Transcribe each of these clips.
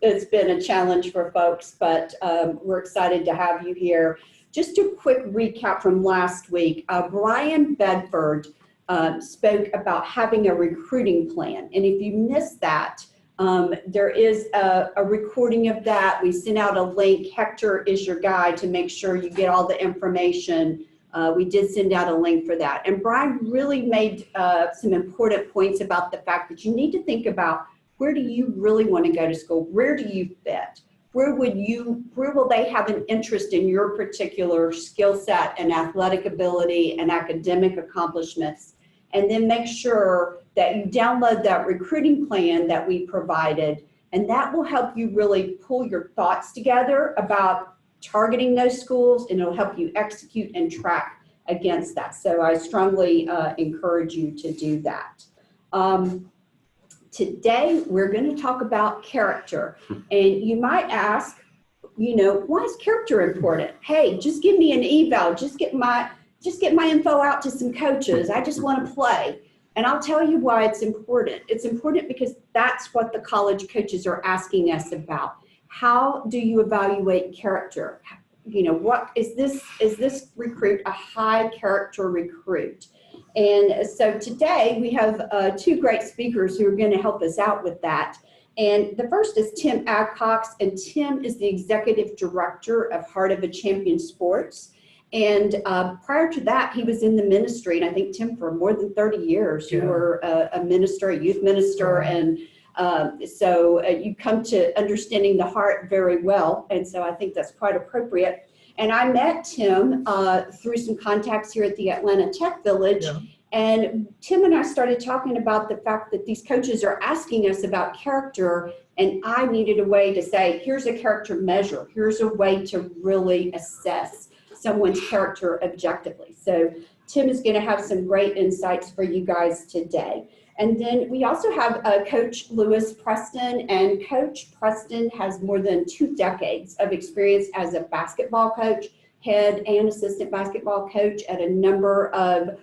it's been a challenge for folks, but we're excited to have you here. Just a quick recap from last week. Brian Bedford spoke about having a recruiting plan. And if you missed that, there is a recording of that. We sent out a link. Hector is your guide to make sure you get all the information. We did send out a link for that. And Brian really made some important points about the fact that you need to think about, where do you really want to go to school? Where do you fit? Where will they have an interest in your particular skill set and athletic ability and academic accomplishments? And then make sure that you download that recruiting plan that we provided, and that will help you really pull your thoughts together about targeting those schools, and it'll help you execute and track against that. So I strongly encourage you to do that. Today, we're going to talk about character. And you might ask, why is character important? Hey, just give me an eval. Just get my info out to some coaches. I just want to play. And I'll tell you why it's important. It's important because that's what the college coaches are asking us about. How do you evaluate character? What is this recruit a high character recruit? And so today we have two great speakers who are going to help us out with that. And the first is Tim Adcox, and Tim is the executive director of Heart of a Champion Sports. And prior to that, he was in the ministry, and I think, Tim, for more than 30 years, you were a minister, a youth minister, and so you come to understanding the heart very well, and so I think that's quite appropriate. And I met Tim through some contacts here at the Atlanta Tech Village, and Tim and I started talking about the fact that these coaches are asking us about character, and I needed a way to say, here's a character measure, here's a way to really assess someone's character objectively. So Tim is going to have some great insights for you guys today. And then we also have Coach Lewis Preston, and Coach Preston has more than 2 decades of experience as a basketball coach, head and assistant basketball coach at a number of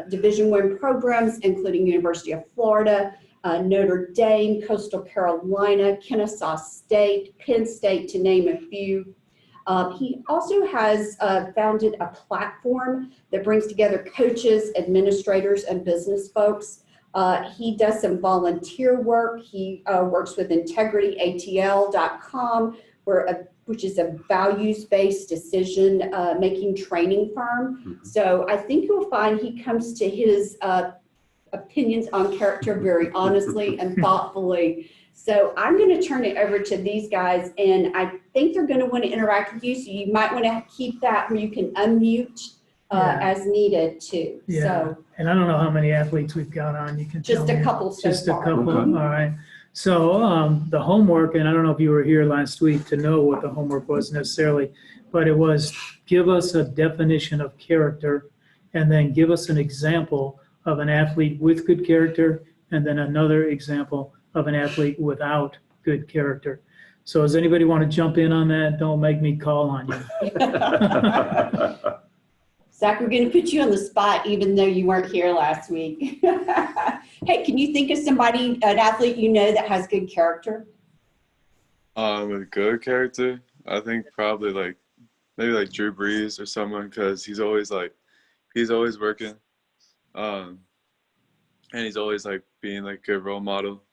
Division I programs, including University of Florida, Notre Dame, Coastal Carolina, Kennesaw State, Penn State, to name a few. He also has founded a platform that brings together coaches, administrators, and business folks. He does some volunteer work. He works with integrityatl.com, which is a values-based decision-making training firm. So I think you'll find he comes to his opinions on character very honestly and thoughtfully. So I'm going to turn it over to these guys, and I think they're going to want to interact with you, so you might want to keep that where you can unmute as needed too. Yeah. So, and I don't know how many athletes we've got on. You can just tell a me. couple so Just far. a couple. All right. So the homework, and I don't know if you were here last week to know what the homework was necessarily, but it was give us a definition of character, and then give us an example of an athlete with good character, and then another example of an athlete without good character. So does anybody want to jump in on that? Don't make me call on you. Zach, we're going to put you on the spot even though you weren't here last week. Hey, can you think of somebody, an athlete that has good character? With good character, I think probably maybe Drew Brees or someone, because he's always working, and he's always being a good role model.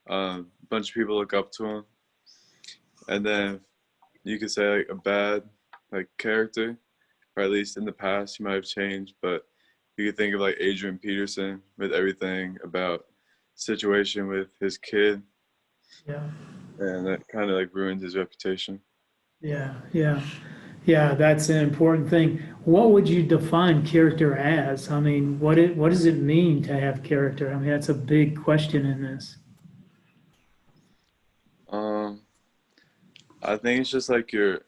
A bunch of people look up to him. And then you could say a bad character, or at least in the past he might have changed, but you could think of Adrian Peterson, with everything about situation with his kid. Yeah. And that kind of ruined his reputation. Yeah, that's an important thing. What would you define character as? I mean, what does it mean to have character? I mean, that's a big question in this. I think it's just your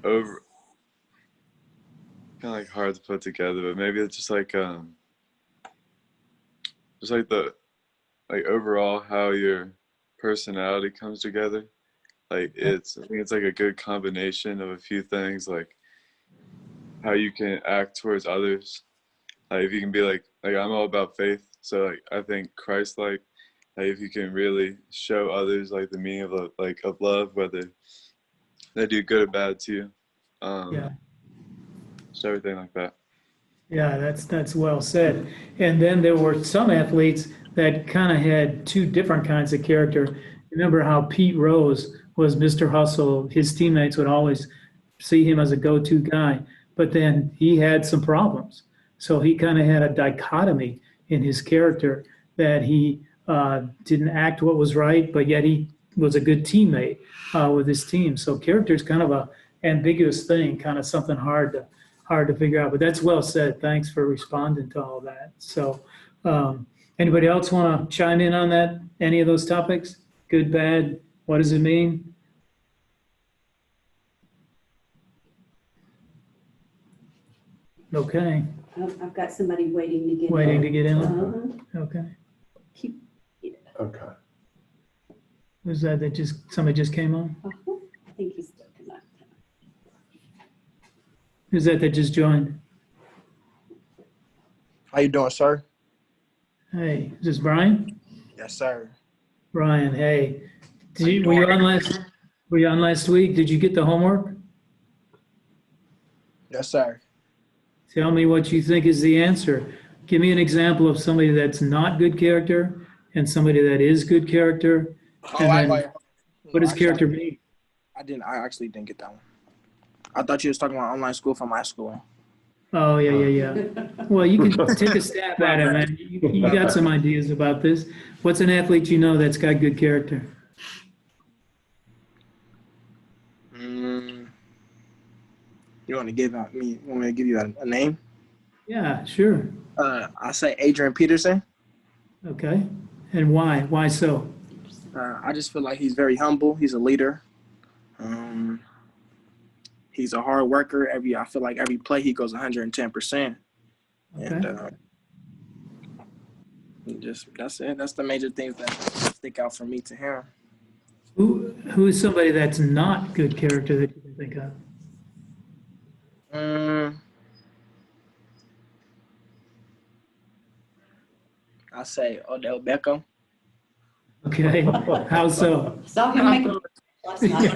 over, kind of hard to put together, but maybe it's just the overall how your personality comes together. I think it's a good combination of a few things, how you can act towards others. If you can be I'm all about faith, so I think Christ-like, like if you can really show others like the meaning of love, whether they do good or bad to you. Yeah. Just everything like that. Yeah, that's well said. And then there were some athletes that kind of had two different kinds of character. Remember how Pete Rose was Mr. Hustle? His teammates would always see him as a go-to guy, but then he had some problems. So he kind of had a dichotomy in his character that he didn't act what was right, but yet he was a good teammate with his team. So character is kind of a ambiguous thing, kind of something hard to figure out, but that's well said. Thanks for responding to all that. So, anybody else want to chime in on that? Any of those topics? Good, bad, what does it mean? Okay, Oh, I've got somebody waiting to get in. waiting to get in. Uh-huh. Okay. Okay. Was that somebody just came on? Uh-huh. I think he's still connected. Who's that just joined? How you doing, sir? Hey, is this Brian? Yes, sir. Brian, hey. Were you on last week? Did you get the homework? Yes, sir. Tell me what you think is the answer. Give me an example of somebody that's not good character and somebody that is good character. And then what does character mean? I actually didn't get that one. I thought you was talking about online school from my school. Oh, yeah. Well, you can take a stab at it, man. You got some ideas about this. What's an athlete you know that's got good character? You want me to give you a name? Yeah, sure. I say Adrian Peterson. Okay. And why? Why so? I just feel like he's very humble. He's a leader. He's a hard worker. I feel like every play he goes 110%. Okay. And that's it. That's the major things that stick out for me to him. Who is somebody that's not good character that you can think of? I say Odell Beckham. Okay. How so? Saw him make a last night.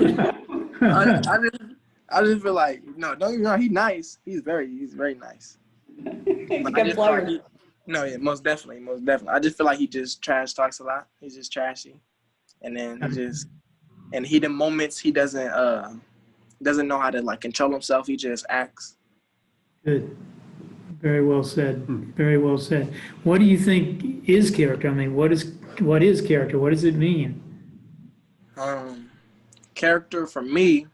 I just feel like don't get me wrong, he's nice. He's very nice. He's a But good player. Yeah, most definitely. I just feel like he just trash talks a lot. He's just trashy, and then and heated moments he doesn't know how to like control himself. He just acts. Good. Very well said. Very well said. What do you think is character? I mean, what is character? What does it mean? Character for me,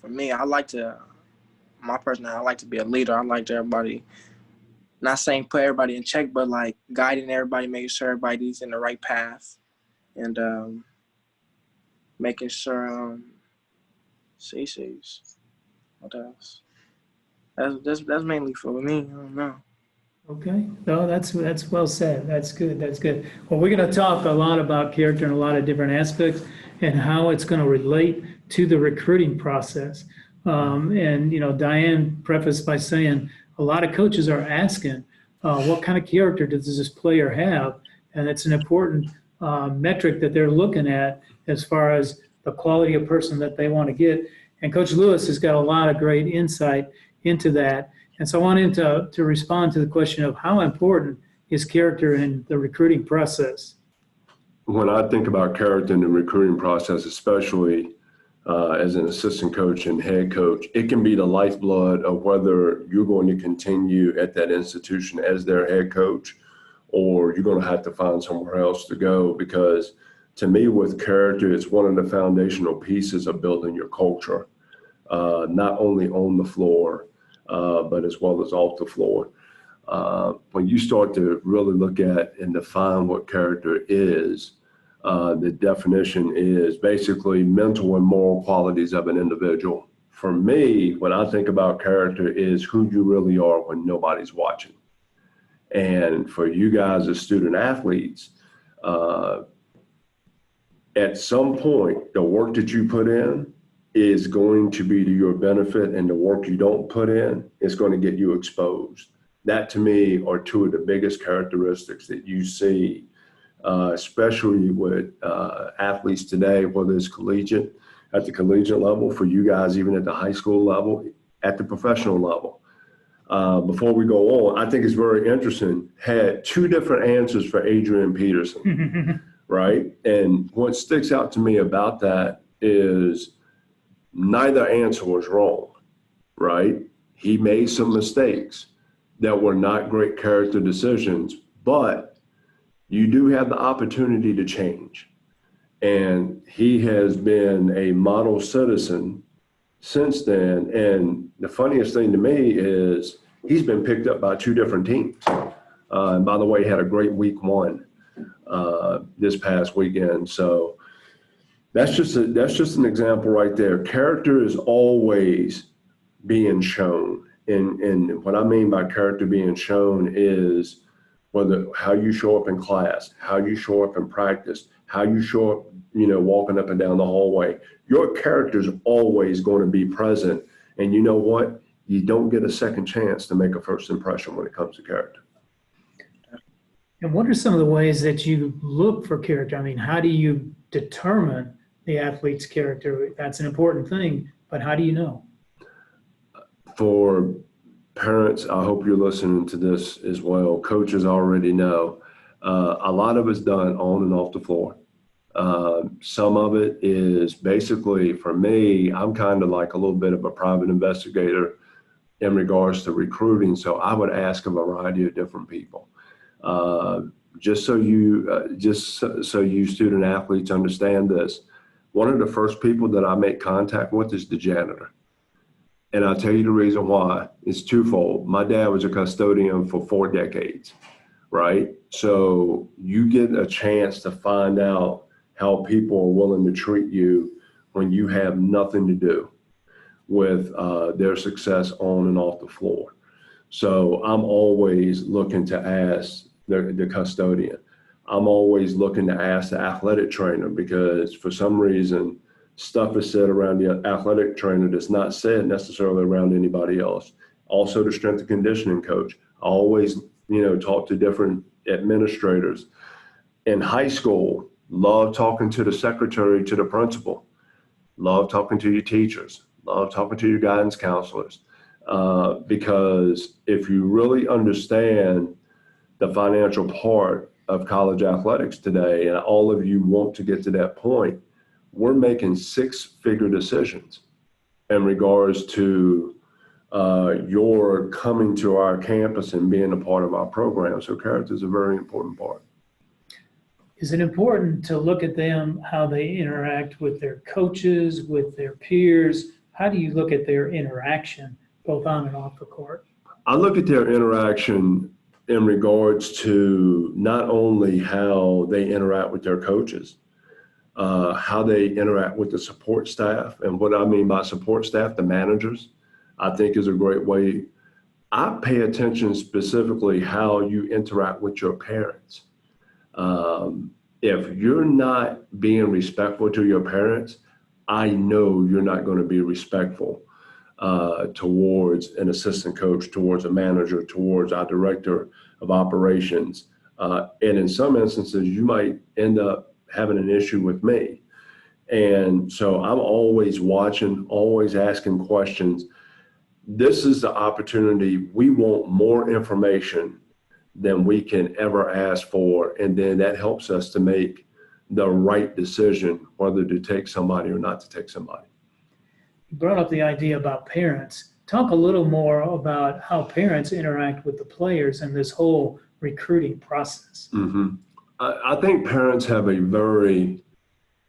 I like to be a leader. I like to everybody, not saying put everybody in check, but like guiding everybody, making sure everybody's in the right path, and making sure what else? That's mainly for me. I don't know. Okay. No, that's well said. That's good. That's good. Well, we're going to talk a lot about character in a lot of different aspects and how it's going to relate to the recruiting process. And Diane prefaced by saying a lot of coaches are asking, what kind of character does this player have? And it's an important metric that they're looking at as far as the quality of person that they want to get. And Coach Lewis has got a lot of great insight into that. And so I want him to respond to the question of how important is character in the recruiting process? When I think about character in the recruiting process, especially as an assistant coach and head coach, it can be the lifeblood of whether you're going to continue at that institution as their head coach or you're going to have to find somewhere else to go. Because to me, with character, it's one of the foundational pieces of building your culture, not only on the floor, but as well as off the floor. When you start to really look at and define what character is, the definition is basically mental and moral qualities of an individual. For me, when I think about character, is who you really are when nobody's watching. And for you guys as student athletes, at some point, the work that you put in is going to be to your benefit, and the work you don't put in is going to get you exposed. That to me are two of the biggest characteristics that you see especially with athletes today, whether it's at the collegiate level, for you guys, even at the high school level, at the professional level. Before we go on, I think it's very interesting, had two different answers for Adrian Peterson, right? And what sticks out to me about that is neither answer was wrong, right? He made some mistakes that were not great character decisions, but you do have the opportunity to change. And he has been a model citizen since then. And the funniest thing to me is he's been picked up by two different teams. And by the way, he had a great week 1 this past weekend. So that's just an example right there. Character is always being shown. And what I mean by character being shown is how you show up in class, how you show up in practice, how you show up, walking up and down the hallway. Your character is always going to be present. And you know what? You don't get a second chance to make a first impression when it comes to character. And what are some of the ways that you look for character? I mean, how do you determine the athlete's character? That's an important thing, but how do you know? For parents, I hope you're listening to this as well. Coaches already know. A lot of it's done on and off the floor. Some of it is basically, for me, I'm kind of like a little bit of a private investigator in regards to recruiting. So I would ask a variety of different people. Just so you student athletes understand this, one of the first people that I make contact with is the janitor. And I'll tell you the reason why. It's twofold. My dad was a custodian for 4 decades, right? So you get a chance to find out how people are willing to treat you when you have nothing to do with their success on and off the floor. So I'm always looking to ask the custodian. I'm always looking to ask the athletic trainer, because for some reason, stuff is said around the athletic trainer that's not said necessarily around anybody else. Also, the strength and conditioning coach. I always, talk to different administrators. In high school, love talking to the secretary, to the principal. Love talking to your teachers. Love talking to your guidance counselors. Because if you really understand the financial part of college athletics today, and all of you want to get to that point, we're making 6-figure decisions in regards to your coming to our campus and being a part of our program. So character is a very important part. Is it important to look at them, how they interact with their coaches, with their peers? How do you look at their interaction, both on and off the court? I look at their interaction in regards to not only how they interact with their coaches, how they interact with the support staff. And what I mean by support staff, the managers, I think is a great way. I pay attention specifically how you interact with your parents. If you're not being respectful to your parents, I know you're not going to be respectful towards an assistant coach, towards a manager, towards our director of operations. And in some instances, you might end up having an issue with me. And so I'm always watching, always asking questions. This is the opportunity. We want more information than we can ever ask for. And then that helps us to make the right decision, whether to take somebody or not to take somebody. You brought up the idea about parents. Talk a little more about how parents interact with the players in this whole recruiting process. Mm-hmm. I think parents have a very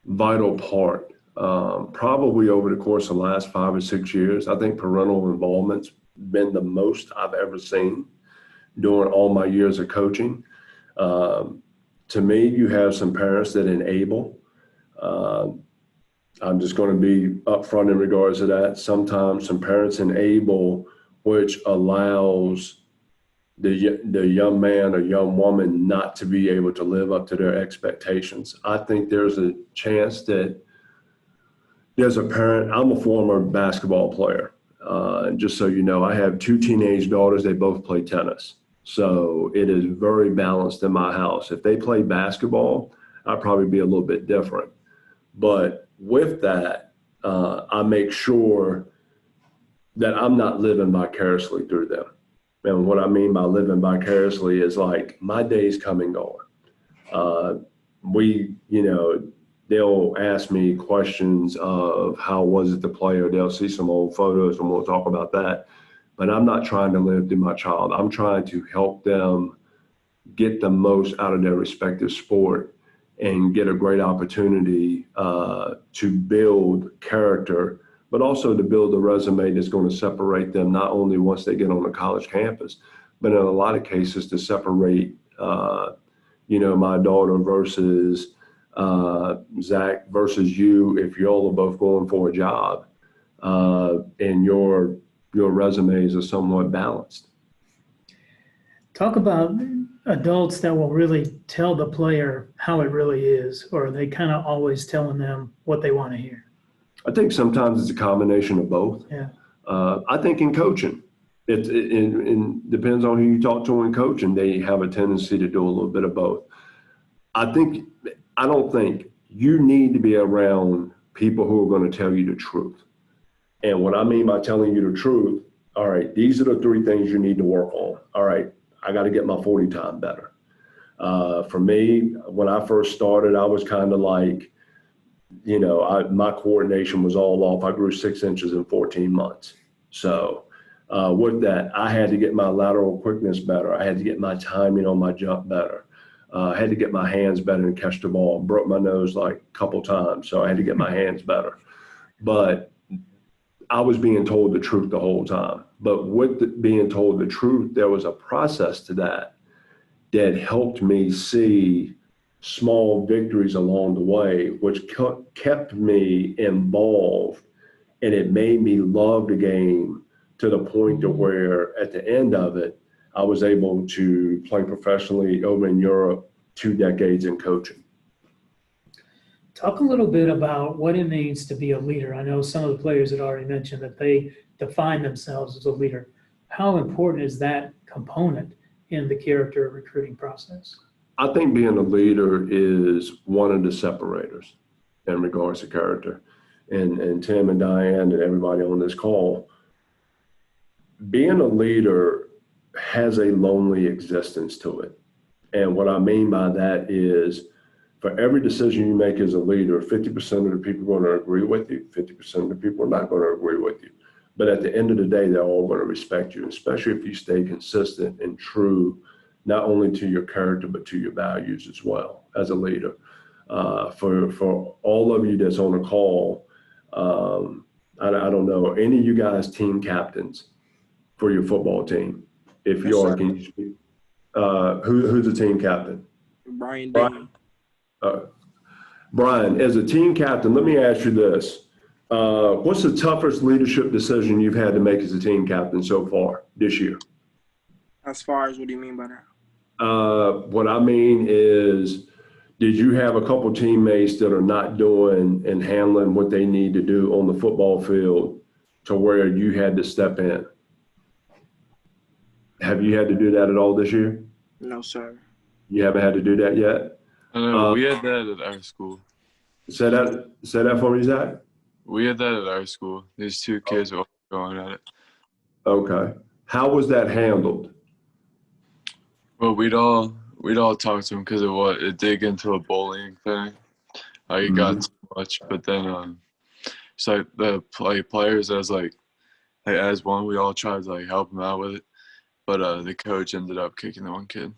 vital part. Probably over the course of the last 5 or 6 years, I think parental involvement's been the most I've ever seen during all my years of coaching. To me, you have some parents that enable. I'm just going to be upfront in regards to that. Sometimes some parents enable, which allows the young man or young woman not to be able to live up to their expectations. I think there's a chance that there's a parent. I'm a former basketball player. Just so you know, I have 2 teenage daughters. They both play tennis. So it is very balanced in my house. If they play basketball, I'd probably be a little bit different. But with that, I make sure that I'm not living vicariously through them. And what I mean by living vicariously is like my days come and go. They'll ask me questions of how was it to play, or they'll see some old photos and we'll talk about that. But I'm not trying to live through my child. I'm trying to help them get the most out of their respective sport and get a great opportunity to build character, but also to build a resume that's going to separate them not only once they get on the college campus, but in a lot of cases to separate, my daughter versus Zach versus you if y'all are both going for a job and your resumes are somewhat balanced. Talk about adults that will really tell the player how it really is, or are they kind of always telling them what they want to hear? I think sometimes it's a combination of both. Yeah. I think in coaching, it depends on who you talk to in coaching. They have a tendency to do a little bit of both. I don't think you need to be around people who are going to tell you the truth. And what I mean by telling you the truth, all right, these are the 3 things you need to work on. All right, I got to get my 40 time better. For me, when I first started, I was kind of like, my coordination was all off. I grew 6 inches in 14 months. So with that, I had to get my lateral quickness better. I had to get my timing on my jump better. I had to get my hands better and catch the ball. Broke my nose like a couple times, so I had to get my hands better. But I was being told the truth the whole time. But with being told the truth, there was a process to that helped me see small victories along the way, which kept me involved, and it made me love the game to the point to where at the end of it, I was able to play professionally over in Europe, 2 decades in coaching. Talk a little bit about what it means to be a leader. I know some of the players had already mentioned that they define themselves as a leader. How important is that component in the character recruiting process? I think being a leader is one of the separators in regards to character. And Tim and Diane and everybody on this call, being a leader has a lonely existence to it. And what I mean by that is for every decision you make as a leader, 50% of the people are going to agree with you, 50% of the people are not going to agree with you. But at the end of the day, they're all going to respect you, especially if you stay consistent and true, not only to your character, but to your values as well as a leader. For all of you that's on the call, I don't know, any of you guys team captains for your football team? If you are, can you speak? Who's the team captain? Brian. Brian, as a team captain, let me ask you this. What's the toughest leadership decision you've had to make as a team captain so far this year? As far as what do you mean by that? What I mean is, did you have a couple teammates that are not doing and handling what they need to do on the football field to where you had to step in? Have you had to do that at all this year? No, sir. You haven't had to do that yet? We had that at our school. Say that for me, Zach. We had that at our school. These 2 kids were going at it. Okay. How was that handled? Well, we'd all talk to him because it did get into a bullying thing. Like it got too much, but then so the players as one, we all tried to help him out with it, but the coach ended up kicking the one kid.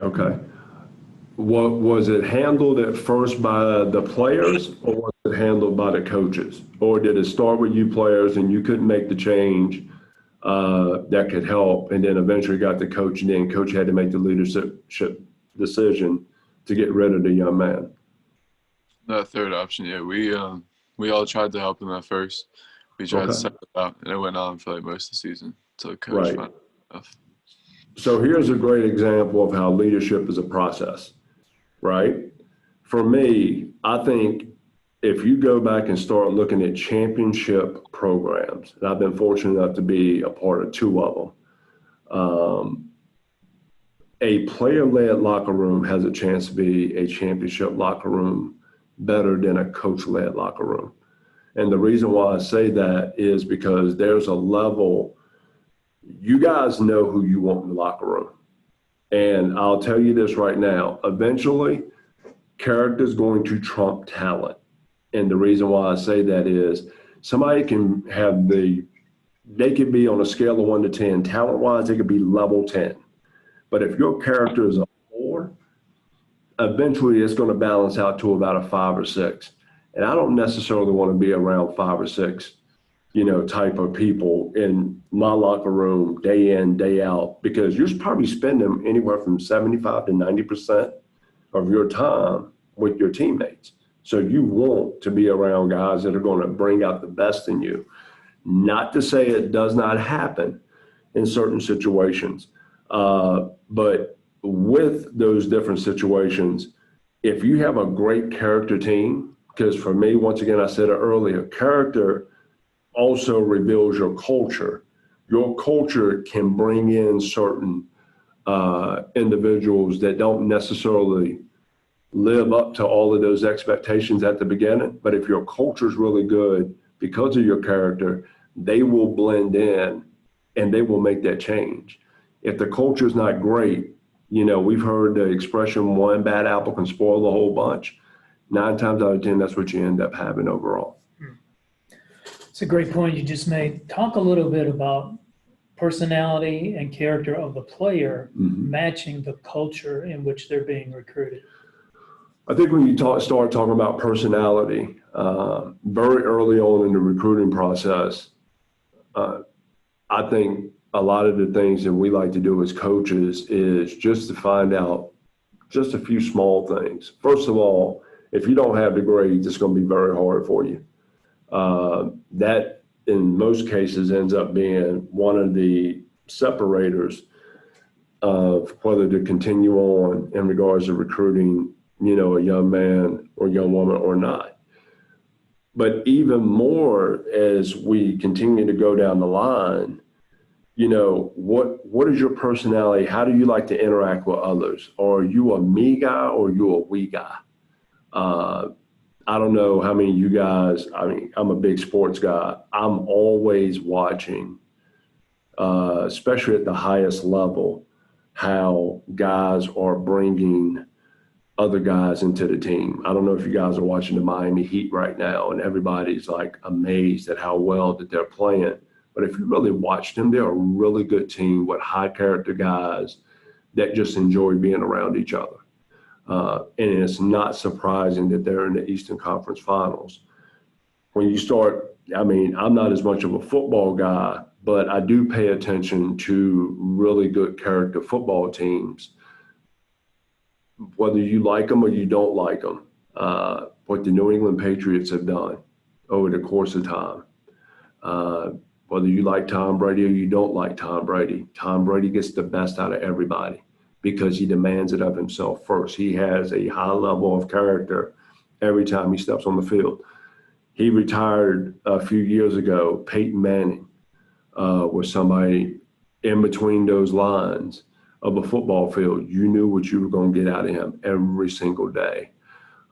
Okay. What was it handled at first by the players, or was it handled by the coaches, or did it start with you players and you couldn't make the change that could help, and then eventually got the coach, and then coach had to make the leadership decision to get rid of the young man? That third option, yeah, we all tried to help him at first. We tried to set it out, and it went on for most of the season until coach found enough. So here's a great example of how leadership is a process, right? For me, I think if you go back and start looking at championship programs, and I've been fortunate enough to be a part of 2 of them, a player-led locker room has a chance to be a championship locker room better than a coach-led locker room. And the reason why I say that is because there's a level, you guys know who you want in the locker room. And I'll tell you this right now, eventually, character is going to trump talent. And the reason why I say that is somebody can have they could be on a scale of 1 to 10. Talent-wise, they could be level 10. But if your character is a 4, eventually it's going to balance out to about a 5 or 6. And I don't necessarily want to be around 5 or 6, type of people in my locker room day in, day out, because you're probably spending anywhere from 75 to 90% of your time with your teammates. So you want to be around guys that are going to bring out the best in you. Not to say it does not happen in certain situations, but with those different situations, if you have a great character team, because for me, once again, I said it earlier, character also reveals your culture. Your culture can bring in certain individuals that don't necessarily live up to all of those expectations at the beginning. But if your culture is really good because of your character, they will blend in and they will make that change. If the culture is not great, we've heard the expression, one bad apple can spoil the whole bunch. 9 times out of 10, that's what you end up having overall. It's a great point you just made. Talk a little bit about personality and character of the player matching the culture in which they're being recruited. I think when you start talking about personality, very early on in the recruiting process, I think a lot of the things that we like to do as coaches is just to find out just a few small things. First of all, if you don't have the grades, it's going to be very hard for you. That, in most cases, ends up being one of the separators of whether to continue on in regards to recruiting, a young man or young woman or not. But even more as we continue to go down the line, what is your personality? How do you like to interact with others? Are you a me guy or are you a we guy? I don't know how many of you guys, I'm a big sports guy. I'm always watching, especially at the highest level, how guys are bringing other guys into the team. I don't know if you guys are watching the Miami Heat right now, and everybody's like amazed at how well that they're playing. But if you really watch them, they're a really good team with high character guys that just enjoy being around each other. And it's not surprising that they're in the Eastern Conference Finals. When you start, I'm not as much of a football guy, but I do pay attention to really good character football teams. Whether you like them or you don't like them, what the New England Patriots have done over the course of time. Whether you like Tom Brady or you don't like Tom Brady gets the best out of everybody because he demands it of himself first. He has a high level of character every time he steps on the field. He retired a few years ago. Peyton Manning was somebody in between those lines of a football field. You knew what you were going to get out of him every single day.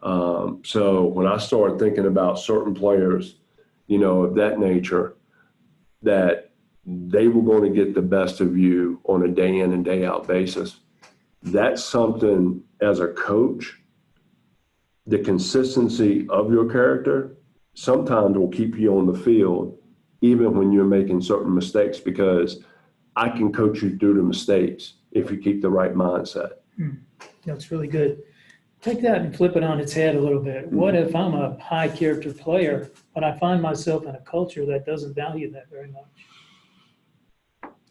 So when I start thinking about certain players, of that nature, that they were going to get the best of you on a day in and day out basis, that's something as a coach, the consistency of your character sometimes will keep you on the field even when you're making certain mistakes, because I can coach you through the mistakes if you keep the right mindset. That's really good. Take that and flip it on its head a little bit. What if I'm a high character player, but I find myself in a culture that doesn't value that very much?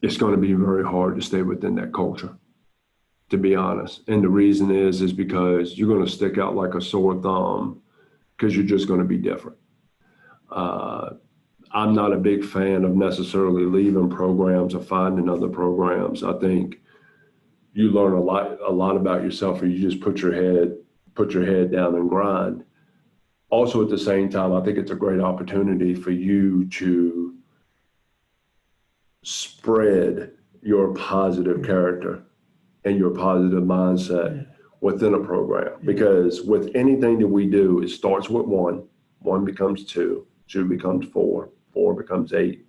It's going to be very hard to stay within that culture, to be honest. And the reason is because you're going to stick out like a sore thumb because you're just going to be different. I'm not a big fan of necessarily leaving programs or finding other programs. I think you learn a lot about yourself, or you just put your head down and grind. Also, at the same time, I think it's a great opportunity for you to spread your positive character and your positive mindset within a program. Because with anything that we do, it starts with one becomes two becomes four becomes eight.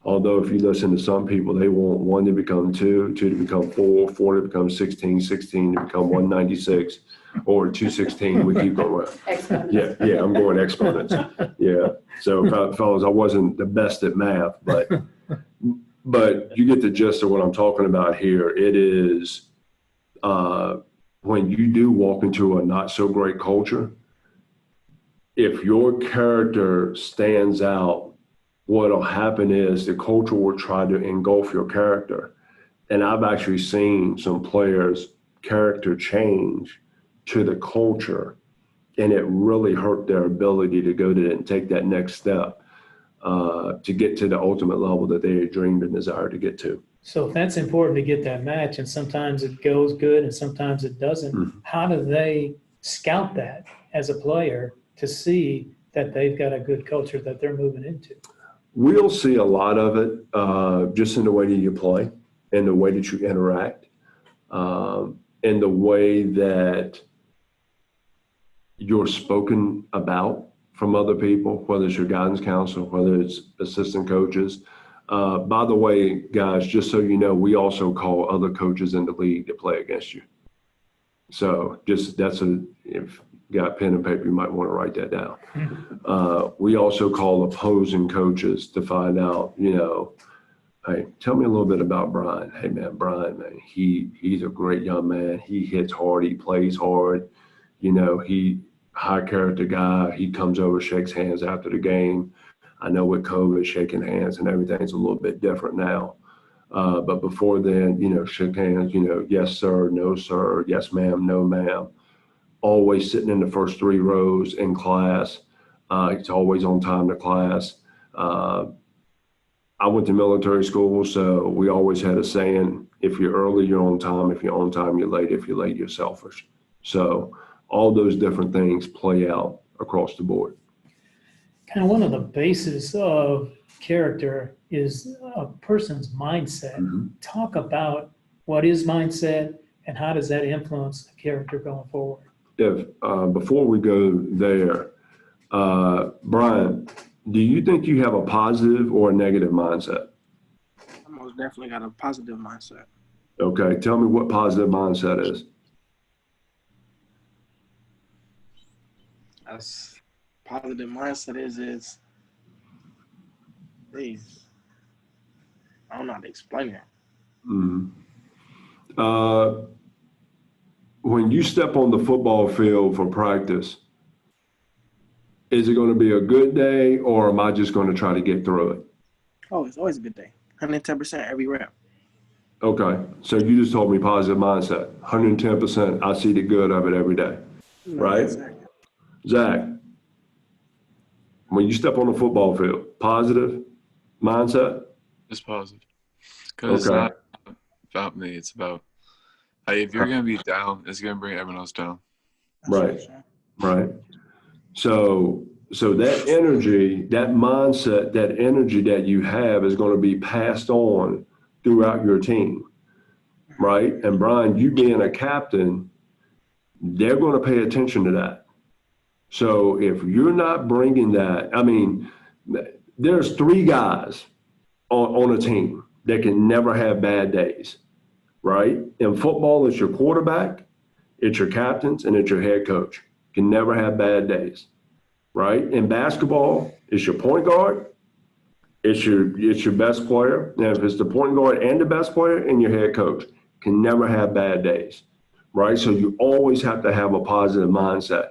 Although if you listen to some people, they want one to become two to become four to become 16 to become 196, or 216. We keep going. Exponents. Yeah, I'm going exponents. Yeah. So fellas, I wasn't the best at math, but you get the gist of what I'm talking about here. It is when you do walk into a not so great culture, if your character stands out, what'll happen is the culture will try to engulf your character. And I've actually seen some players' character change to the culture, and it really hurt their ability to go to it and take that next step to get to the ultimate level that they had dreamed and desired to get to. So if that's important to get that match, and sometimes it goes good and sometimes it doesn't, how do they scout that as a player to see that they've got a good culture that they're moving into? We'll see a lot of it just in the way that you play, in the way that you interact, in the way that you're spoken about from other people, whether it's your guidance counselor, whether it's assistant coaches. By the way, guys, just so you know, we also call other coaches in the league to play against you. So if you got pen and paper, you might want to write that down. We also call opposing coaches to find out, hey, tell me a little bit about Brian. Hey, man, Brian, man, he's a great young man. He hits hard. He plays hard. He high character guy. He comes over, shakes hands after the game. I know with COVID, shaking hands and everything's a little bit different now. But before then, shook hands, yes, sir, no, sir, yes, ma'am, no, ma'am. Always sitting in the first three rows in class. He's always on time to class. I went to military school, so we always had a saying, if you're early, you're on time. If you're on time, you're late. If you're late, you're selfish. So all those different things play out across the board. Kind of one of the bases of character is a person's mindset. Talk about what is mindset and how does that influence the character going forward? Before we go there, Brian, do you think you have a positive or a negative mindset? I most definitely got a positive mindset. Okay, tell me what positive mindset is. That's positive mindset is please. I don't know how to explain it. When you step on the football field for practice, is it going to be a good day, or am I just going to try to get through it? Oh, it's always a good day. 110% every rep. Okay, so you just told me positive mindset. 110%, I see the good of it every day, right? Exactly. Zach, when you step on the football field, positive mindset? It's positive. Because it's not about me. It's about, hey, if you're going to be down, it's going to bring everyone else down. Right. So that energy, that mindset, that energy that you have is going to be passed on throughout your team, right? And Brian, you being a captain, they're going to pay attention to that. So if you're not bringing that, there's three guys on a team that can never have bad days, right? In football, it's your quarterback, it's your captains, and it's your head coach. Can never have bad days, right? In basketball, it's your point guard, it's your best player. And if it's the point guard and the best player and your head coach, can never have bad days, right? So you always have to have a positive mindset.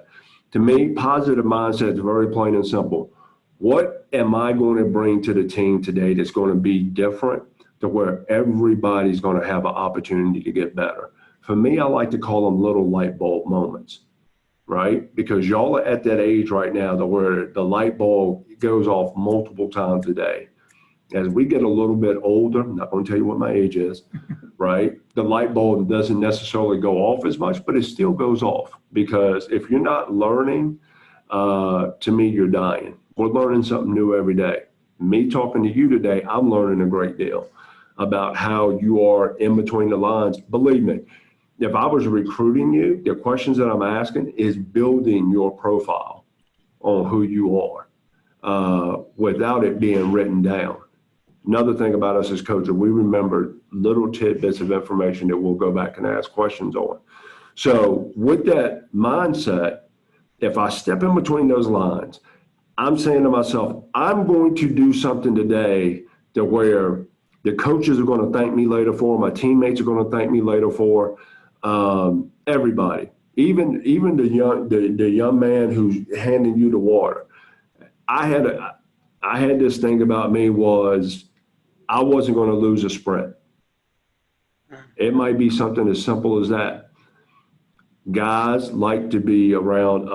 To me, positive mindset is very plain and simple. What am I going to bring to the team today that's going to be different to where everybody's going to have an opportunity to get better? For me, I like to call them little light bulb moments, right? Because y'all are at that age right now where the light bulb goes off multiple times a day. As we get a little bit older, I'm not going to tell you what my age is, right? The light bulb doesn't necessarily go off as much, but it still goes off, because if you're not learning, to me, you're dying. We're learning something new every day. Me talking to you today, I'm learning a great deal. about how you are in between the lines. Believe me, if I was recruiting you, the questions that I'm asking is building your profile on who you are without it being written down. Another thing about us as coaches, we remember little tidbits of information that we'll go back and ask questions on. So with that mindset, if I step in between those lines, I'm saying to myself, I'm going to do something today to where the coaches are going to thank me later for, my teammates are going to thank me later for, everybody, even the young man who's handing you the water. I had this thing about me was I wasn't going to lose a sprint. It might be something as simple as that. Guys like to be around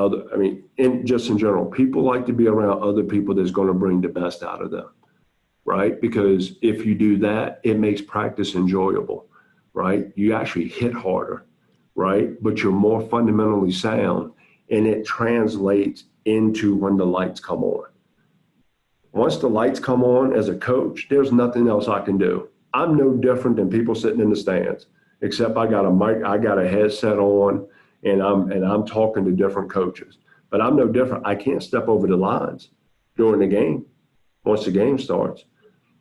in general, people like to be around other people that's going to bring the best out of them, right? Because if you do that, it makes practice enjoyable, right? You actually hit harder, right? But you're more fundamentally sound, and it translates into when the lights come on. Once the lights come on as a coach, there's nothing else I can do. I'm no different than people sitting in the stands, except I got a mic, I got a headset on, and I'm talking to different coaches. But I'm no different. I can't step over the lines during the game once the game starts.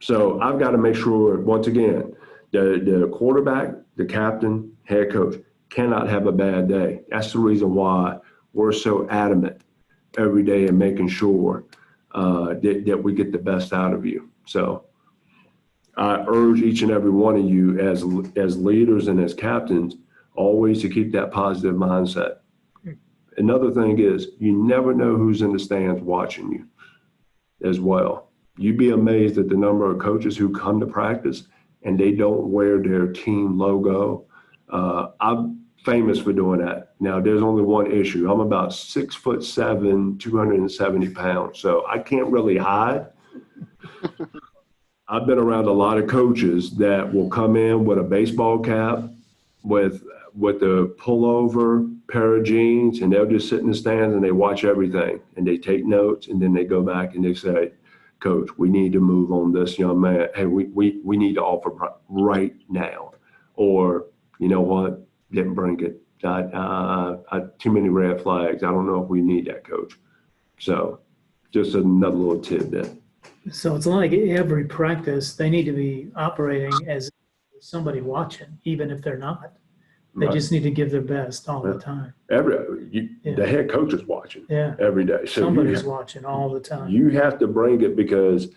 So I've got to make sure, once again, the quarterback, the captain, head coach cannot have a bad day. That's the reason why we're so adamant every day in making sure that we get the best out of you. So I urge each and every one of you as leaders and as captains always to keep that positive mindset. Another thing is you never know who's in the stands watching you as well. You'd be amazed at the number of coaches who come to practice and they don't wear their team logo. I'm famous for doing that. Now, there's only one issue. I'm about 6'7", 270 pounds, so I can't really hide. I've been around a lot of coaches that will come in with a baseball cap, with a pullover, pair of jeans, and they'll just sit in the stands and they watch everything and they take notes, and then they go back and they say, Coach, we need to move on this young man. Hey, we need to offer right now. Or, you know what, didn't bring it. Too many red flags. I don't know if we need that, Coach. So just another little tidbit. So it's like every practice, they need to be operating as somebody watching, even if they're not. They Right. just need to give their best all the time. The head coach is watching every day. So Somebody's watching all the time. You have to bring it, because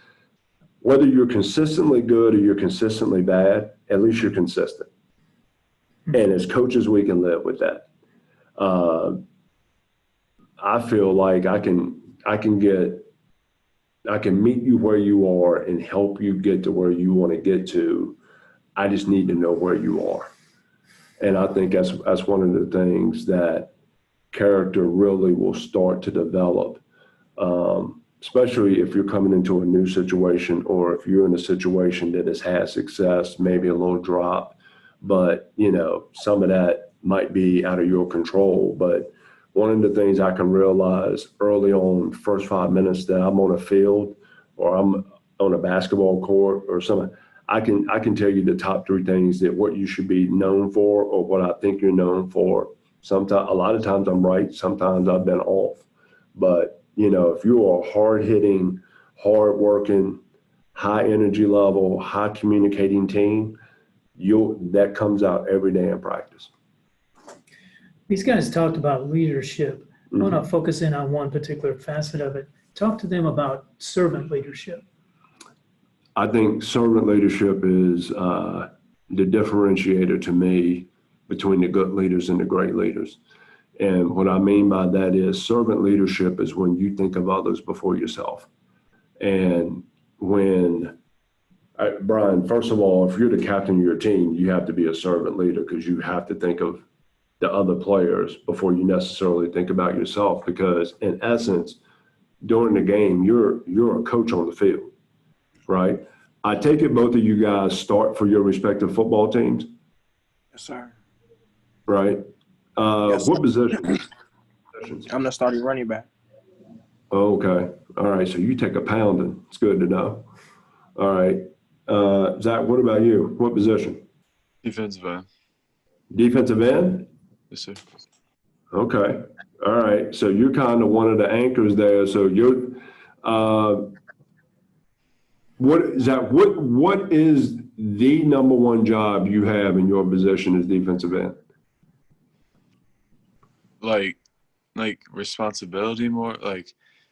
whether you're consistently good or you're consistently bad, at least you're consistent. And as coaches, we can live with that. I feel like I can meet you where you are and help you get to where you want to get to. I just need to know where you are. And I think that's one of the things that character really will start to develop, especially if you're coming into a new situation, or if you're in a situation that has had success, maybe a little drop, but some of that might be out of your control. But one of the things I can realize early on, first 5 minutes that I'm on a field or I'm on a basketball court or something, I can tell you the top 3 things that what you should be known for, or what I think you're known for. Sometimes, a lot of times I'm right. Sometimes I've been off. But, if you are a hard-hitting, hard-working, high energy level, high communicating team, that comes out every day in practice. These guys talked about leadership. I want to focus in on one particular facet of it. Talk to them about servant leadership. I think servant leadership is the differentiator to me between the good leaders and the great leaders. And what I mean by that is servant leadership is when you think of others before yourself. And Brian, first of all, if you're the captain of your team, you have to be a servant leader, because you have to think of the other players before you necessarily think about yourself. Because in essence, during the game, you're a coach on the field. Right. I take it both of you guys start for your respective football teams. Yes, sir. Right. Yes, sir. What position? I'm the starting running back. Okay. All right. So you take a pounding. It's good to know. All right. Zach, what about you? What position? Defensive end. Defensive end? Yes, sir. Okay. All right. So you're kind of one of the anchors there. So you're, what is the number one job you have in your position as defensive end? Like responsibility more,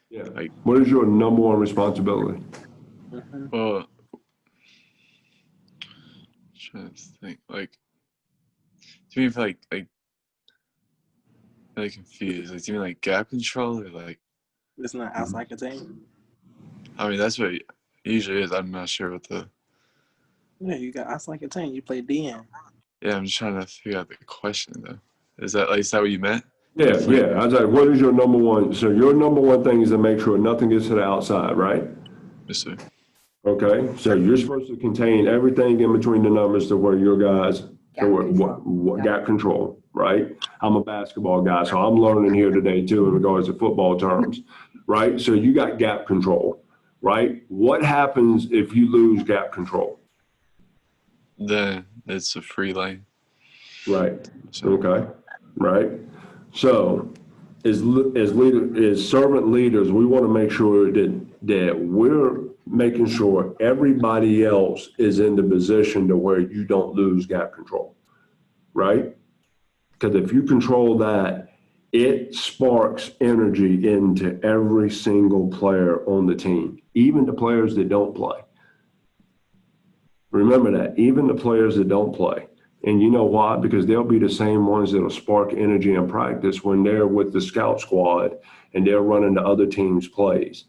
Yeah. like What is your number one responsibility? well, trying to think, to me, like really confused. Like, do you mean like gap control or like? It's not outside containment. I mean, that's what it usually is. I'm not sure what the. Yeah, you got outside containment. You play DN. Yeah, I'm just trying to figure out the question though. Is that what you meant? Yeah, yeah. I was like, what is your number one? So your number one thing is to make sure nothing gets to the outside, right? Yes, sir. Okay. So you're supposed to contain everything in between the numbers to where your guys, gap control, right? I'm a basketball guy, so I'm learning here today too in regards to football terms, right? So you got gap control, right? What happens if you lose gap control? Then it's a free lane. Right. So, Okay. Right. So as servant leaders, we want to make sure that we're making sure everybody else is in the position to where you don't lose gap control, right? Because if you control that, it sparks energy into every single player on the team, even the players that don't play. Remember that, even the players that don't play. And you know why? Because they'll be the same ones that'll spark energy in practice when they're with the scout squad and they're running the other team's plays.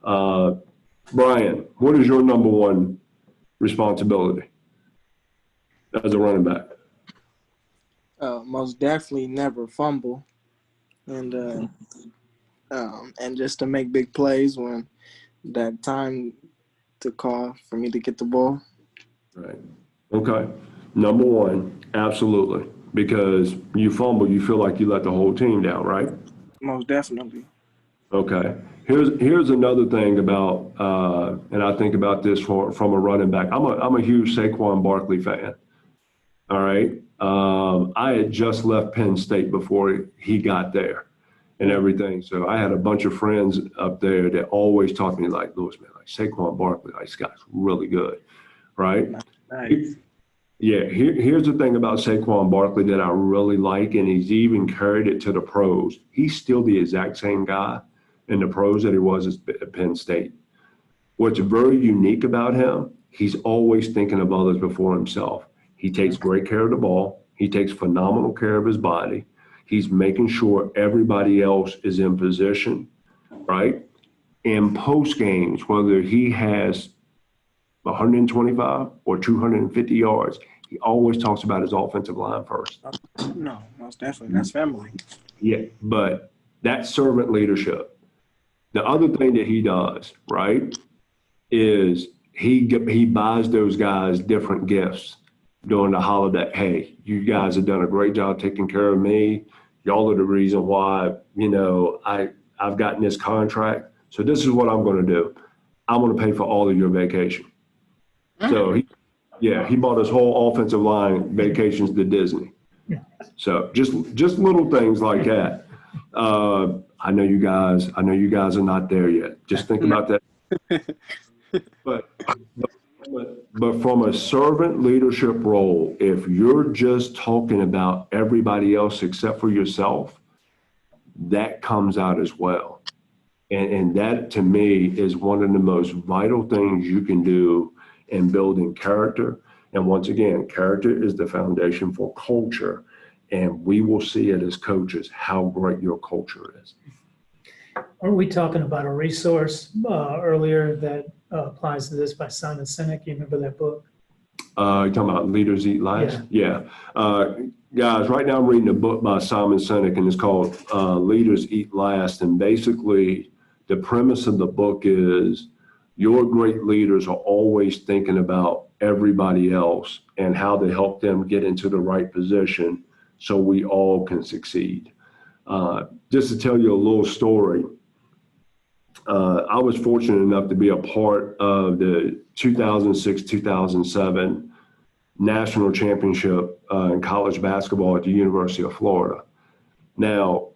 Brian, what is your number one responsibility as a running back? Most definitely never fumble, and just to make big plays when that time to call for me to get the ball. Right. Okay. Number one, absolutely. Because you fumble, you feel like you let the whole team down, right? Most definitely. Okay. Here's another thing about, and I think about this from a running back. I'm a huge Saquon Barkley fan. All right. I had just left Penn State before he got there and everything. So I had a bunch of friends up there that always talked to me like, Lewis, man, like Saquon Barkley, like this guy's really good, right? Nice. Yeah, here's the thing about Saquon Barkley that I really like, and he's even carried it to the pros. He's still the exact same guy in the pros that he was at Penn State. What's very unique about him, he's always thinking of others before himself. He takes great care of the ball. He takes phenomenal care of his body. He's making sure everybody else is in position, right? In post games, whether he has 125 or 250 yards, he always talks about his offensive line first. No, most definitely. That's family. Yeah, but that's servant leadership. The other thing that he does, right, is he buys those guys different gifts during the holiday. Hey, you guys have done a great job taking care of me. Y'all are the reason why, I've gotten this contract. So this is what I'm going to do. I'm going to pay for all of your vacation. So he bought his whole offensive line vacations to Disney. So just little things like that. I know you guys are not there yet. Just think about that. But from a servant leadership role, if you're just talking about everybody else except for yourself, that comes out as well. And that to me is one of the most vital things you can do in building character. And once again, character is the foundation for culture. And we will see it as coaches, how great your culture is. Weren't we talking about a resource earlier that applies to this by Simon Sinek? You remember that book? You're talking about Leaders Eat Last? Yeah. Guys, right now I'm reading a book by Simon Sinek, and it's called Leaders Eat Last. And basically, the premise of the book is your great leaders are always thinking about everybody else and how to help them get into the right position so we all can succeed. Just to tell you a little story, I was fortunate enough to be a part of the 2006-2007 national championship in college basketball at the University of Florida. Now,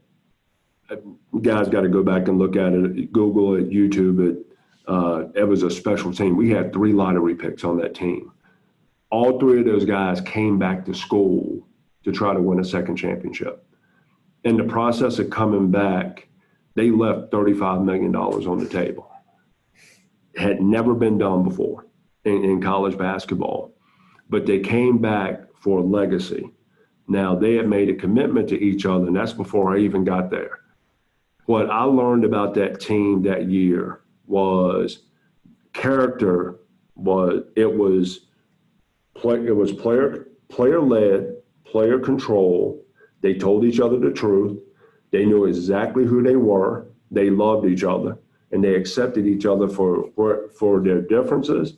you guys got to go back and look at it, Google it, YouTube it. It was a special team. We had 3 lottery picks on that team. All 3 of those guys came back to school to try to win a second championship. In the process of coming back, they left $35 million on the table. It had never been done before in college basketball, but they came back for a legacy. Now, they had made a commitment to each other, and that's before I even got there. What I learned about that team that year was character. It was player-led, player control. They told each other the truth. They knew exactly who they were. They loved each other, and they accepted each other for their differences.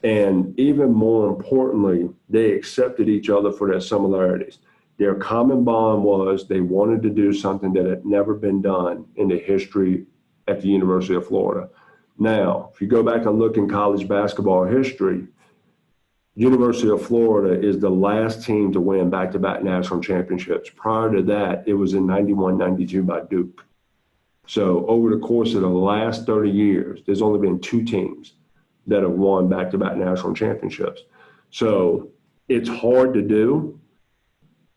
And even more importantly, they accepted each other for their similarities. Their common bond was they wanted to do something that had never been done in the history at the University of Florida. Now, if you go back and look in college basketball history, University of Florida is the last team to win back-to-back national championships. Prior to that, it was in 91-92 by Duke. So over the course of the last 30 years, there's only been 2 teams that have won back-to-back national championships. So it's hard to do,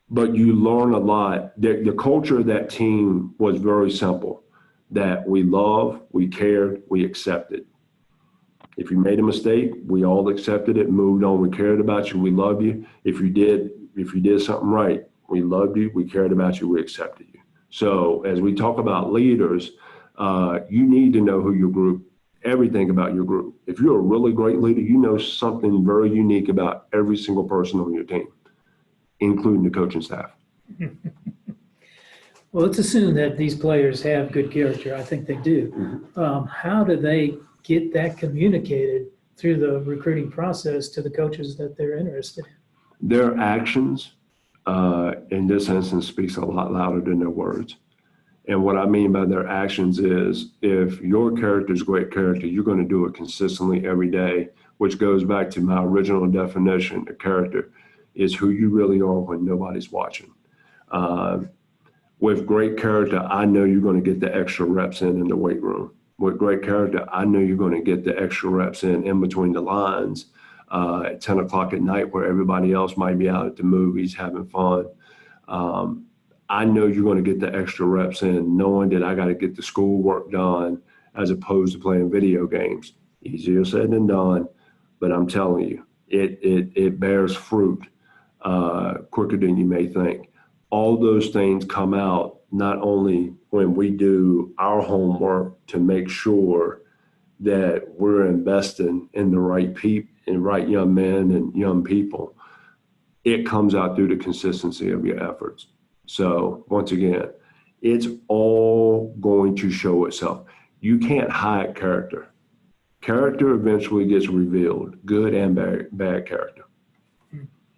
but you learn a lot. The culture of that team was very simple, that we love, we cared, we accepted. If you made a mistake, we all accepted it, moved on. We cared about you, we loved you. If you did something right, we loved you, we cared about you, we accepted you. So as we talk about leaders, you need to know who your group, everything about your group. If you're a really great leader, you know something very unique about every single person on your team, including the coaching staff. Well, let's assume that these players have good character. I think they do. How do they get that communicated through the recruiting process to the coaches that they're interested in? Their actions, in this instance, speaks a lot louder than their words. And what I mean by their actions is if your character is great character, you're going to do it consistently every day, which goes back to my original definition of character is who you really are when nobody's watching. With great character, I know you're going to get the extra reps in the weight room. With great character, I know you're going to get the extra reps in between the lines at 10 o'clock at night where everybody else might be out at the movies having fun. I know you're going to get the extra reps in knowing that I got to get the schoolwork done as opposed to playing video games. Easier said than done, but I'm telling you, it bears fruit quicker than you may think. All those things come out not only when we do our homework to make sure that we're investing in the right people and right young men and young people, it comes out through the consistency of your efforts. So once again, it's all going to show itself. You can't hide character. Character eventually gets revealed, good and bad character.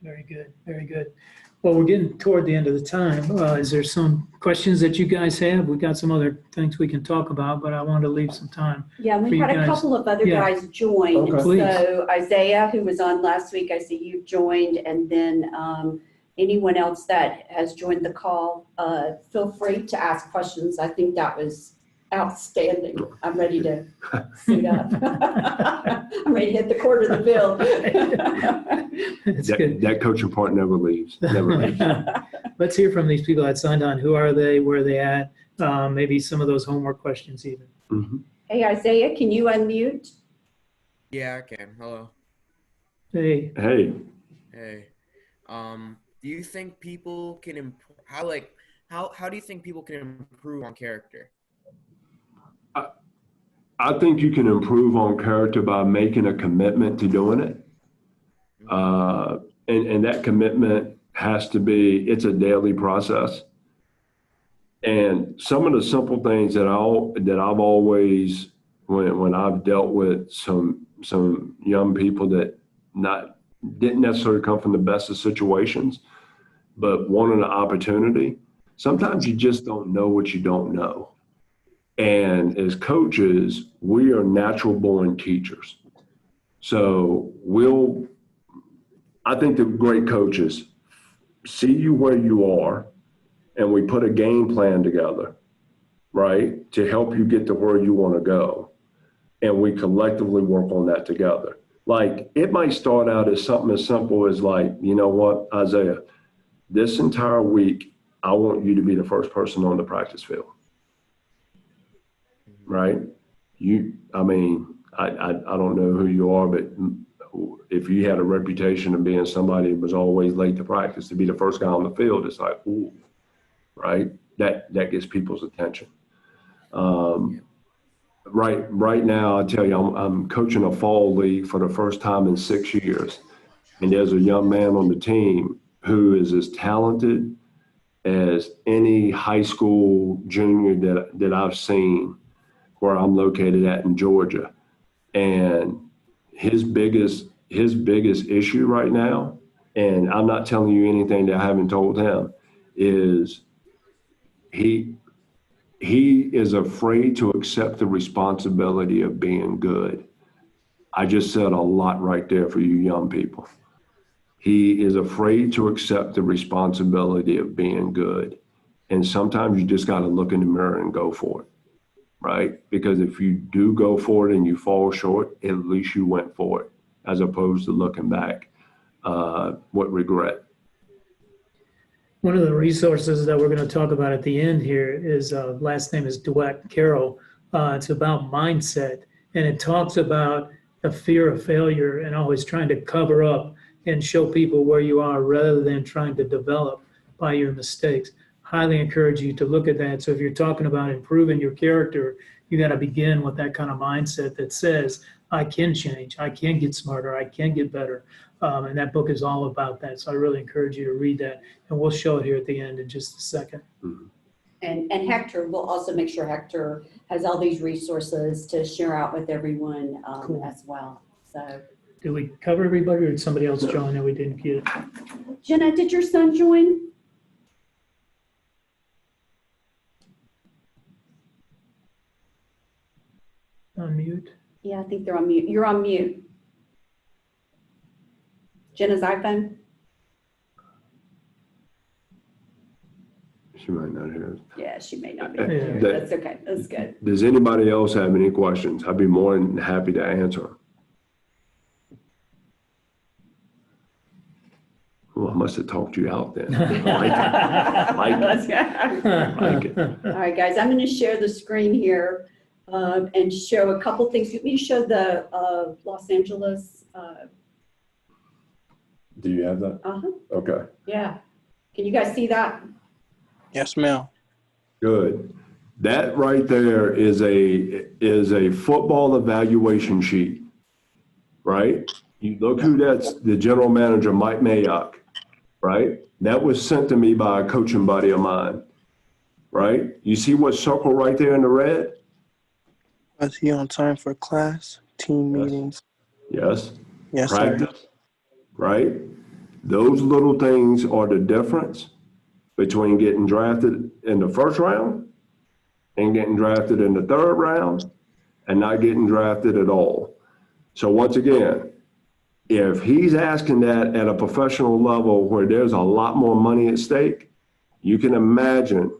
Very good, very good. Well, we're getting toward the end of the time. Is there some questions that you guys have? We've got some other things we can talk about, but I wanted to leave some time. Yeah, we had a couple of other guys join. Okay. So Isaiah, who was on last week, I see you've joined, and then anyone else that has joined the call, feel free to ask questions. I think that was outstanding. I'm ready to suit up. I'm ready to hit the quarter of the bill. That coaching part never leaves. Never leaves. Let's hear from these people that signed on. Who are they? Where are they at? Maybe some of those homework questions even. Mm-hmm. Hey, Isaiah, can you unmute? Yeah, I can. Hello. Hey. Hey. Hey. Do you think people can how do you think people can improve on character? I think you can improve on character by making a commitment to doing it. And that commitment has to be, it's a daily process. And some of the simple things that I've always, when I've dealt with some young people that didn't necessarily come from the best of situations, but wanted an opportunity, sometimes you just don't know what you don't know. And as coaches, we are natural born teachers. So I think the great coaches see you where you are, and we put a game plan together, right, to help you get to where you want to go. And we collectively work on that together. Like, it might start out as something as simple as like, you know what, Isaiah, this entire week, I want you to be the first person on the practice field, right? I don't know who you are, but if you had a reputation of being somebody that was always late to practice, to be the first guy on the field, it's like, ooh, right? That gets people's attention. Right now, I tell you, I'm coaching a fall league for the first time in 6 years. And there's a young man on the team who is as talented as any high school junior that I've seen where I'm located at in Georgia. And his biggest issue right now, and I'm not telling you anything that I haven't told him, is he is afraid to accept the responsibility of being good. I just said a lot right there for you young people. He is afraid to accept the responsibility of being good. And sometimes you just got to look in the mirror and go for it, right? Because if you do go for it and you fall short, at least you went for it, as opposed to looking back with regret. One of the resources that we're going to talk about at the end here is, last name is DeWitt Carroll. It's about mindset, and it talks about the fear of failure and always trying to cover up and show people where you are rather than trying to develop by your mistakes. Highly encourage you to look at that. So if you're talking about improving your character, you got to begin with that kind of mindset that says, I can change, I can get smarter, I can get better. And that book is all about that. So I really encourage you to read that. And we'll show it here at the end in just a second. Mm-hmm. And Hector, we'll also make sure Hector has all these resources to share out with everyone Cool. as well. So, Did we cover everybody, or did somebody else join that we didn't get? Jenna, did your son join? Unmute. Yeah, I think they're on mute. You're on mute. Jenna's iPhone? She might not hear us. Yeah, she may not be. Yeah. That's okay. That's good. Does anybody else have any questions? I'd be more than happy to answer. Well, I must have talked you out then. I like it. Let's go. I like it. All right, guys, I'm going to share the screen here and show a couple things. You show the Los Angeles. Do you have that? Okay. Yeah. Can you guys see that? Yes, ma'am. Good. That right there is a football evaluation sheet, right? You look who that's the general manager, Mike Mayock, right? That was sent to me by a coaching buddy of mine, right? You see what circle right there in the red? Was he on time for class, team meetings? Yes. Yes, Practice, sir. right? Those little things are the difference between getting drafted in the first round and getting drafted in the third round and not getting drafted at all. So once again, if he's asking that at a professional level where there's a lot more money at stake, you can imagine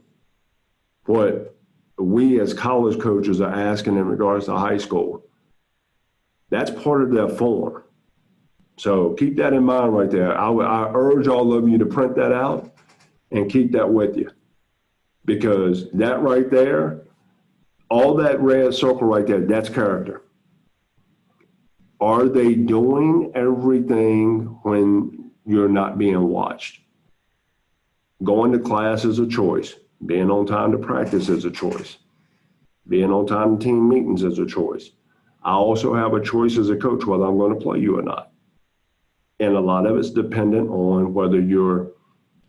what we as college coaches are asking in regards to high school. That's part of their form. So keep that in mind right there. I urge all of you to print that out and keep that with you, because that right there, all that red circle right there, that's character. Are they doing everything when you're not being watched? Going to class is a choice. Being on time to practice is a choice. Being on time to team meetings is a choice. I also have a choice as a coach whether I'm going to play you or not. And a lot of it's dependent on whether you're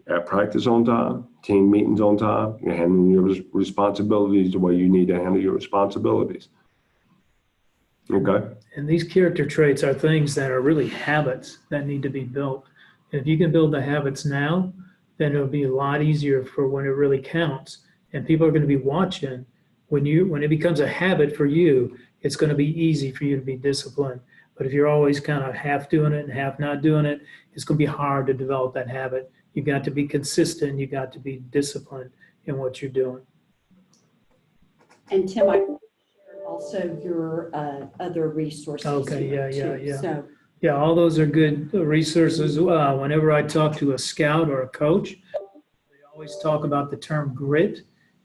at practice on time, team meetings on time, you're handling your responsibilities the way you need to handle your responsibilities. Okay? And these character traits are things that are really habits that need to be built. And if you can build the habits now, then it'll be a lot easier for when it really counts. And people are going to be watching when it becomes a habit for you, it's going to be easy for you to be disciplined. But if you're always kind of half doing it and half not doing it, it's going to be hard to develop that habit. You got to be consistent. You got to be disciplined in what you're doing. And Tim, I share also your other resources. Okay, here, yeah. too. So, Yeah, all those are good resources. Whenever I talk to a scout or a coach, they always talk about the term grit,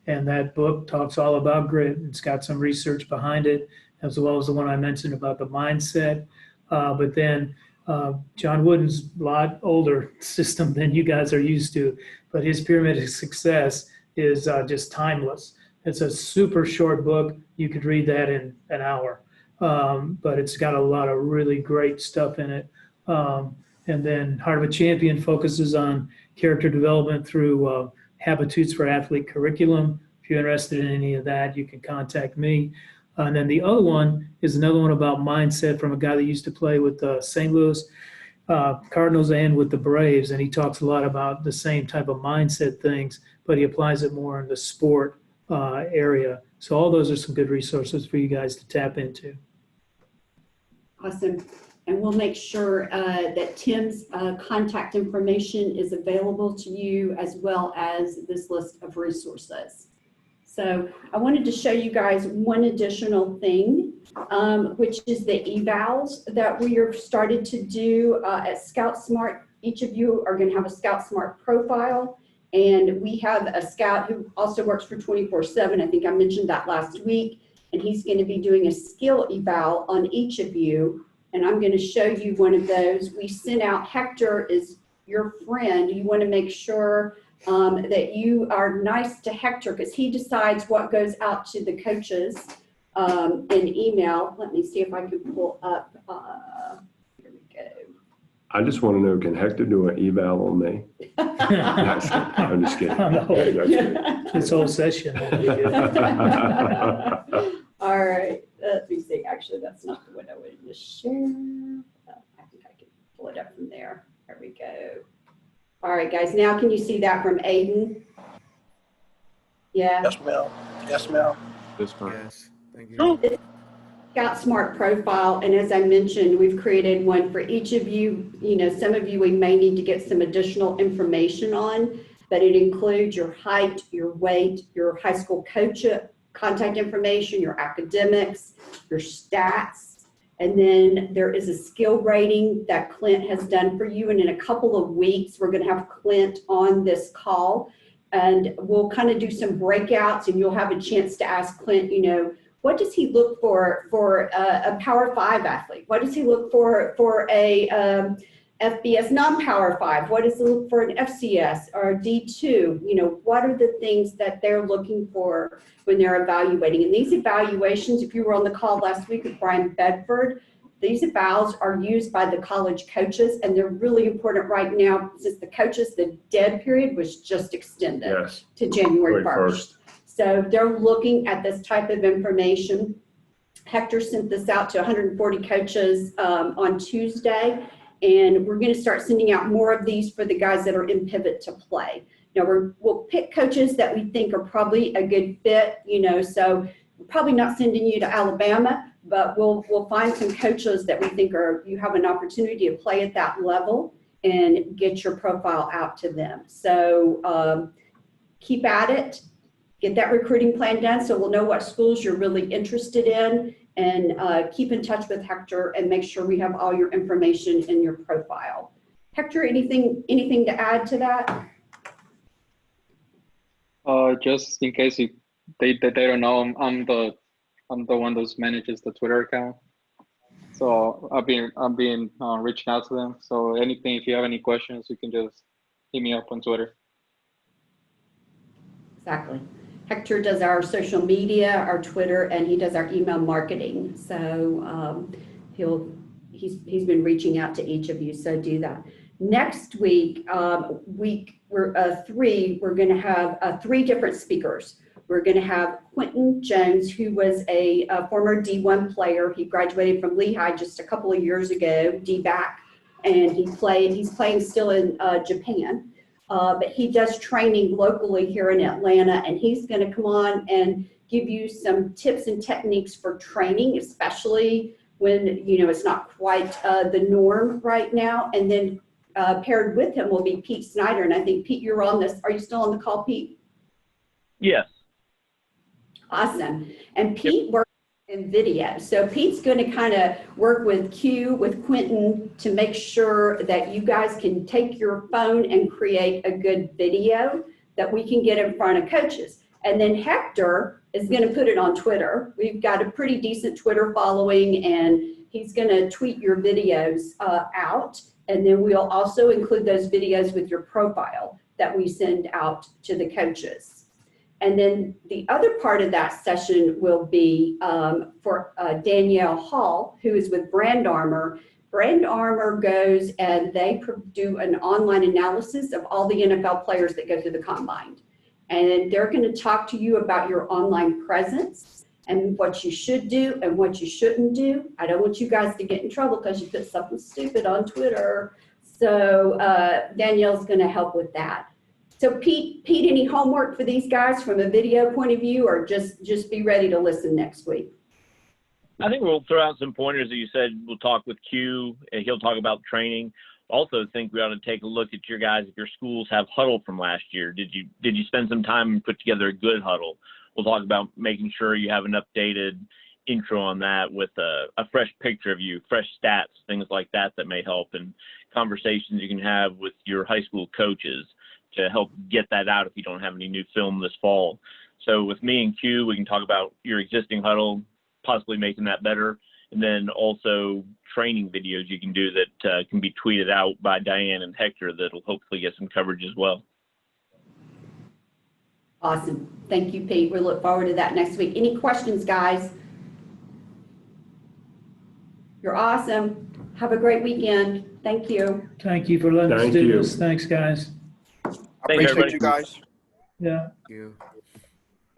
and that book talks all about grit. It's got some research behind it, as well as the one I mentioned about the mindset. But then John Wooden's a lot older system than you guys are used to, but his Pyramid of Success is just timeless. It's a super short book. You could read that in an hour. But it's got a lot of really great stuff in it. And then Heart of a Champion focuses on character development through Habitudes for Athlete curriculum. If you're interested in any of that, you can contact me. And then the other one is another one about mindset from a guy that used to play with the St. Louis Cardinals and with the Braves. And he talks a lot about the same type of mindset things, but he applies it more in the sport area. So all those are some good resources for you guys to tap into. awesome. And we'll make sure that Tim's contact information is available to you, as well as this list of resources. So I wanted to show you guys one additional thing, which is the evals that we have started to do at Scout Smart. Each of you are going to have a Scout Smart profile, and we have a scout who also works for 24/7. I think I mentioned that last week, and he's going to be doing a skill eval on each of you, and I'm going to show you one of those. We sent out, Hector is your friend. You want to make sure that you are nice to Hector, because he decides what goes out to the coaches in email. Let me see if I can pull up. Here we go. I just want to know, can Hector do an eval on me? I'm just kidding. This whole session. All right, let me see. Actually, that's not the one I wanted to share. I think I can pull it up from there. There we go. All right, guys, now can you see that from Aiden? Yeah. Yes, ma'am. Yes, ma'am. This one. Yes, thank you. Scout Smart profile, and as I mentioned, we've created one for each of you. You know, some of you we may need to get some additional information on, but it includes your height, your weight, your high school coach contact information, your academics, your stats, and then there is a skill rating that Clint has done for you. And in a couple of weeks, we're going to have Clint on this call, and we'll kind of do some breakouts, and you'll have a chance to ask Clint, you know, what does he look for a Power 5 athlete? What does he look for a FBS non-Power 5? What does he look for an FCS or a D2? You know, what are the things that they're looking for when they're evaluating? And these evaluations, if you were on the call last week with Brian Bedford, these evals are used by the college coaches, and they're really important right now since the coaches, the dead period was just extended to January 1st. So they're looking at this type of information. Hector sent this out to 140 coaches on Tuesday, and we're going to start sending out more of these for the guys that are in pivot to play. Now we'll pick coaches that we think are probably a good fit, you know, so we're probably not sending you to Alabama, but we'll find some coaches that we think you have an opportunity to play at that level and get your profile out to them. So keep at it. Get that recruiting plan done so we'll know what schools you're really interested in, and keep in touch with Hector and make sure we have all your information in your profile. Hector, anything to add to that? Just in case they don't know, I'm the one that manages the Twitter account. So I've been reaching out to them. So anything, if you have any questions, you can just hit me up on Twitter. Exactly. Hector does our social media, our Twitter, and he does our email marketing. So he's been reaching out to each of you. So do that. Next week, we're going to have 3 different speakers. We're going to have Quentin Jones, who was a former D1 player. He graduated from Lehigh just a couple of years ago, D-back, and he's playing still in Japan. But he does training locally here in Atlanta, and he's going to come on and give you some tips and techniques for training, especially when, it's not quite the norm right now. And then paired with him will be Pete Snyder. And I think, Pete, you're on this. Are you still on the call, Pete? Yes. Awesome. And Pete works in video. So Pete's going to kind of work with Quentin to make sure that you guys can take your phone and create a good video that we can get in front of coaches. And then Hector is going to put it on Twitter. We've got a pretty decent Twitter following, and he's going to tweet your videos out. And then we'll also include those videos with your profile that we send out to the coaches. And then the other part of that session will be for Danielle Hall, who is with Brand Armor. Brand Armor goes and they do an online analysis of all the NFL players that go through the combine. And they're going to talk to you about your online presence and what you should do and what you shouldn't do. I don't want you guys to get in trouble because you put something stupid on Twitter. So Danielle's going to help with that. So Pete, any homework for these guys from a video point of view, or just be ready to listen next week? I think we'll throw out some pointers that you said. We'll talk with Q, and he'll talk about training. Also think we ought to take a look at your guys, if your schools have huddle from last year. Did you spend some time and put together a good huddle? We'll talk about making sure you have an updated intro on that with a fresh picture of you, fresh stats, things like that may help, and conversations you can have with your high school coaches to help get that out if you don't have any new film this fall. So with me and Q, we can talk about your existing huddle, possibly making that better, and then also training videos you can do that can be tweeted out by Diane and Hector that'll hopefully get some coverage as well. Awesome. Thank you, Pete. We look forward to that next week. Any questions, guys? You're awesome. Have a great weekend. Thank you. Thank you for letting us Thank do you. this. Thanks, guys. Thank you, Appreciate you guys. Yeah. Thank you.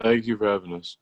Thank you for having us.